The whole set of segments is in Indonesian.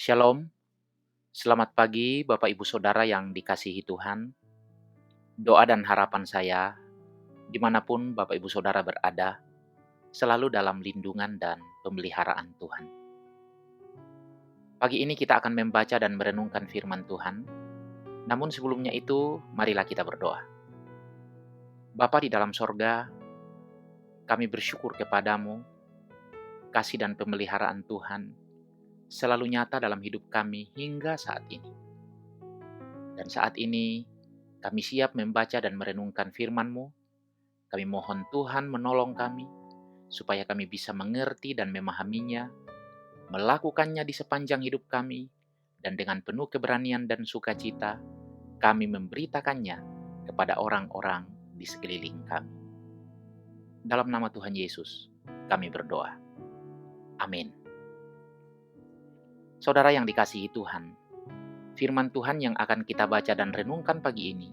Shalom, selamat pagi Bapak Ibu Saudara yang dikasihi Tuhan. Doa dan harapan saya, dimanapun Bapak Ibu Saudara berada, selalu dalam lindungan dan pemeliharaan Tuhan. Pagi ini kita akan membaca dan merenungkan firman Tuhan, namun sebelumnya itu, marilah kita berdoa. Bapa di dalam sorga, kami bersyukur kepadamu, kasih dan pemeliharaan Tuhan selalu nyata dalam hidup kami hingga saat ini. Dan saat ini, kami siap membaca dan merenungkan firman-Mu. Kami mohon Tuhan menolong kami, supaya kami bisa mengerti dan memahaminya, melakukannya di sepanjang hidup kami, dan dengan penuh keberanian dan sukacita, kami memberitakannya kepada orang-orang di sekeliling kami. Dalam nama Tuhan Yesus, kami berdoa. Amin. Saudara yang dikasihi Tuhan, firman Tuhan yang akan kita baca dan renungkan pagi ini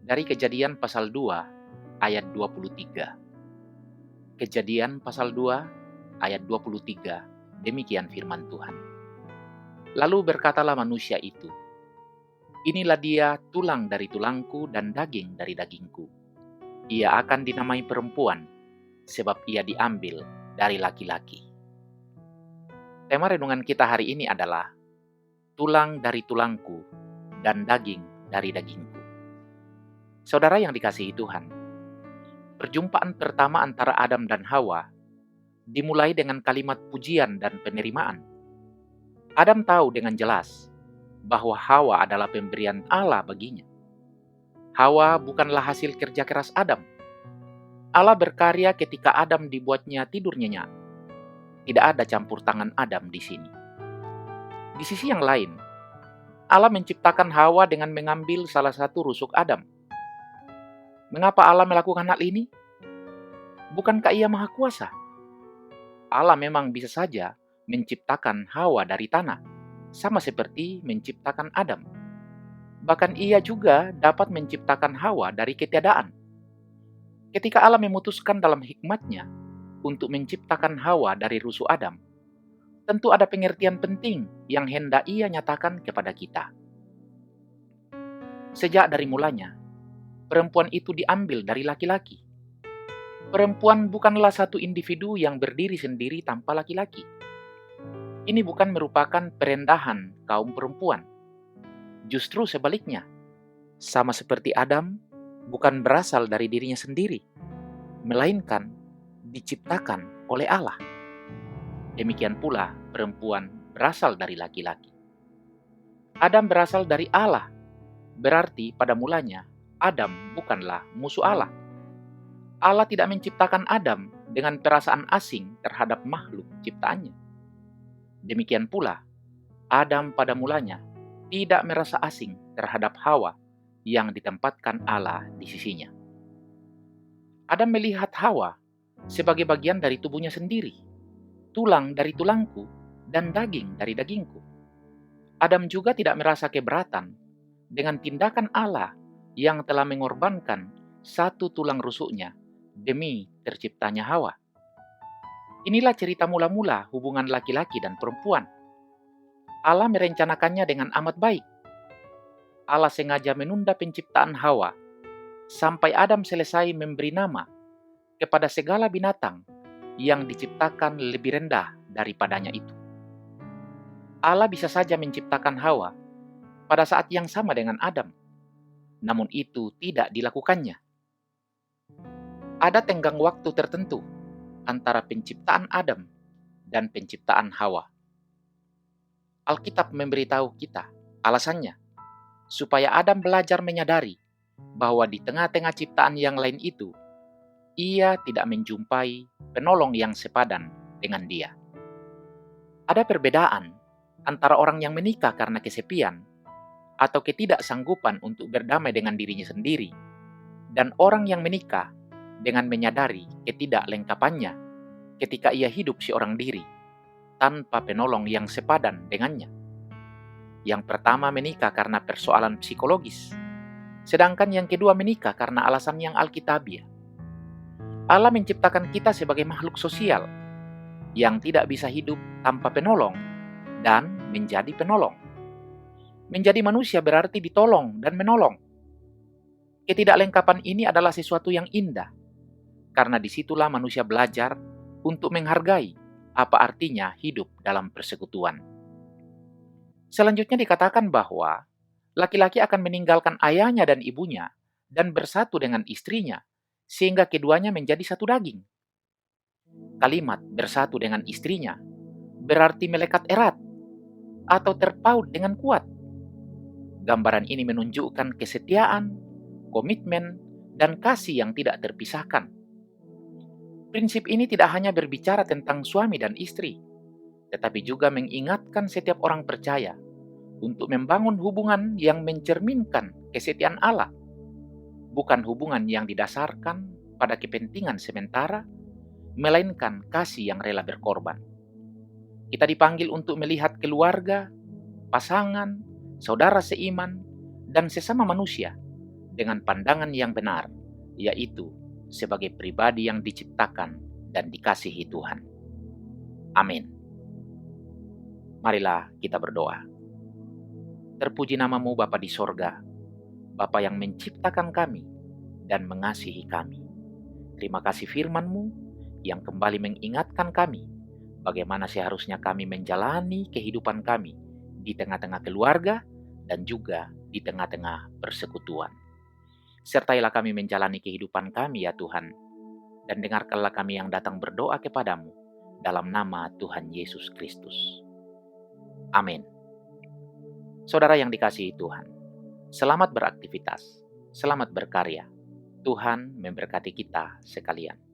dari Kejadian pasal 2 ayat 23. Kejadian pasal 2 ayat 23, demikian firman Tuhan. Lalu berkatalah manusia itu, "Inilah dia tulang dari tulangku dan daging dari dagingku. Ia akan dinamai perempuan, sebab ia diambil dari laki-laki." Tema renungan kita hari ini adalah tulang dari tulangku dan daging dari dagingku. Saudara yang dikasihi Tuhan, perjumpaan pertama antara Adam dan Hawa dimulai dengan kalimat pujian dan penerimaan. Adam tahu dengan jelas bahwa Hawa adalah pemberian Allah baginya. Hawa bukanlah hasil kerja keras Adam. Allah berkarya ketika Adam dibuatnya tidur nyenyak. Tidak ada campur tangan Adam di sini. Di sisi yang lain, Allah menciptakan Hawa dengan mengambil salah satu rusuk Adam. Mengapa Allah melakukan hal ini? Bukankah Ia Maha Kuasa? Allah memang bisa saja menciptakan Hawa dari tanah, sama seperti menciptakan Adam. Bahkan Ia juga dapat menciptakan Hawa dari ketiadaan. Ketika Allah memutuskan dalam hikmat-Nya untuk menciptakan Hawa dari rusuk Adam, tentu ada pengertian penting yang hendak Ia nyatakan kepada kita. Sejak dari mulanya, perempuan itu diambil dari laki-laki. Perempuan bukanlah satu individu yang berdiri sendiri tanpa laki-laki. Ini bukan merupakan perendahan kaum perempuan. Justru sebaliknya, sama seperti Adam, bukan berasal dari dirinya sendiri, melainkan diciptakan oleh Allah. Demikian pula perempuan berasal dari laki-laki. Adam berasal dari Allah, berarti pada mulanya Adam bukanlah musuh Allah. Allah tidak menciptakan Adam dengan perasaan asing terhadap makhluk ciptaannya. Demikian pula, Adam pada mulanya tidak merasa asing terhadap Hawa yang ditempatkan Allah di sisinya. Adam melihat Hawa sebagai bagian dari tubuhnya sendiri, tulang dari tulangku dan daging dari dagingku. Adam juga tidak merasa keberatan dengan tindakan Allah yang telah mengorbankan satu tulang rusuknya demi terciptanya Hawa. Inilah cerita mula-mula hubungan laki-laki dan perempuan. Allah merencanakannya dengan amat baik. Allah sengaja menunda penciptaan Hawa sampai Adam selesai memberi nama kepada segala binatang yang diciptakan lebih rendah daripadanya itu. Allah bisa saja menciptakan Hawa pada saat yang sama dengan Adam, namun itu tidak dilakukannya. Ada tenggang waktu tertentu antara penciptaan Adam dan penciptaan Hawa. Alkitab memberitahu kita alasannya, supaya Adam belajar menyadari bahwa di tengah-tengah ciptaan yang lain itu, ia tidak menjumpai penolong yang sepadan dengan dia. Ada perbedaan antara orang yang menikah karena kesepian atau ketidaksanggupan untuk berdamai dengan dirinya sendiri, dan orang yang menikah dengan menyadari ketidaklengkapannya ketika ia hidup seorang diri, tanpa penolong yang sepadan dengannya. Yang pertama menikah karena persoalan psikologis, sedangkan yang kedua menikah karena alasan yang alkitabiah. Allah menciptakan kita sebagai makhluk sosial yang tidak bisa hidup tanpa penolong dan menjadi penolong. Menjadi manusia berarti ditolong dan menolong. Ketidaklengkapan ini adalah sesuatu yang indah, karena disitulah manusia belajar untuk menghargai apa artinya hidup dalam persekutuan. Selanjutnya dikatakan bahwa laki-laki akan meninggalkan ayahnya dan ibunya dan bersatu dengan istrinya, sehingga keduanya menjadi satu daging. Kalimat bersatu dengan istrinya berarti melekat erat atau terpaut dengan kuat. Gambaran ini menunjukkan kesetiaan, komitmen, dan kasih yang tidak terpisahkan. Prinsip ini tidak hanya berbicara tentang suami dan istri, tetapi juga mengingatkan setiap orang percaya untuk membangun hubungan yang mencerminkan kesetiaan Allah, bukan hubungan yang didasarkan pada kepentingan sementara, melainkan kasih yang rela berkorban. Kita dipanggil untuk melihat keluarga, pasangan, saudara seiman, dan sesama manusia dengan pandangan yang benar, yaitu sebagai pribadi yang diciptakan dan dikasihi Tuhan. Amin. Marilah kita berdoa. Terpuji namamu Bapa di sorga, Bapa yang menciptakan kami dan mengasihi kami. Terima kasih firman-Mu yang kembali mengingatkan kami bagaimana seharusnya kami menjalani kehidupan kami di tengah-tengah keluarga dan juga di tengah-tengah persekutuan. Sertailah kami menjalani kehidupan kami ya Tuhan, dan dengarkanlah kami yang datang berdoa kepadamu dalam nama Tuhan Yesus Kristus. Amin. Saudara yang dikasihi Tuhan, selamat beraktivitas, selamat berkarya. Tuhan memberkati kita sekalian.